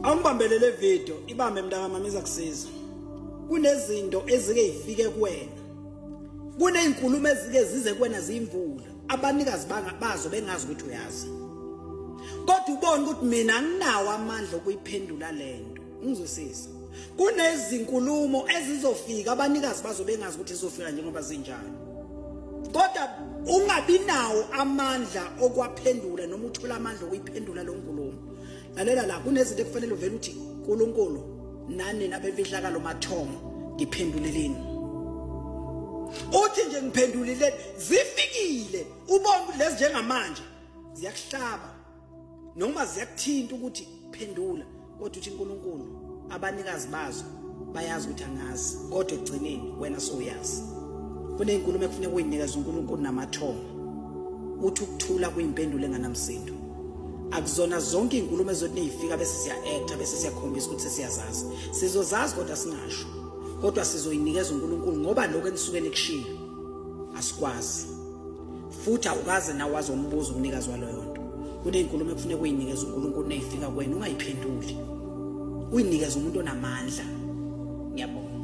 Angibambelele video ibambe mntaka mama izakusiza. Kunezinto ezike ifike kuwena. Kuneinkulumo ezike zize kuwena zimvula. Abanikazi bazo bengazi ukuthi uyazi. Kodwa ubone ukuthi mina anginawo amandla okuyiphendula lento. Ngizosisa. Kunezinkulumo ezizofika abanikazi bazo bengazi ukuthi izofika njengoba zinjalo. Kodwa ungabi nawo amandla okwaphendula noma uthola amandla okuyiphendula lo nkulumo. Lalela la kunezinto ekufanele uvele uthi uNkulunkulu nani nabemfihlakalo mathomo ngiphenduleleni. Uthi nje ngiphendulile zifikile ubone lezi njengamanje ziyakuhlaba noma ziyakuthinta ukuthi phendula kodwa uthi uNkulunkulu abanikazi bazo bayazi ukuthi angazi kodwa egcineni wena soyazi. Kuneinkulumo ekufanele uyinikeze uNkulunkulu namathomo uthi ukuthula kuyimpendulo enganamsindo. Akuzona zonke inkulumo ezothi nezifika bese siya actor bese siyakhombisa ukuthi siyazazi. Sizozazi kodwa singasho. Kodwa sizoyinikeza uNkulunkulu ngoba lokho enisuke nikushiya asikwazi. Futhi awukaze nawe wazombuza umnikazi waloyo nto. Kuneinkulumo ekufanele uyinikeze uNkulunkulu nezifika kuwena ungayiphenduli. Uyinikeze umuntu onamandla. Ngiyabonga.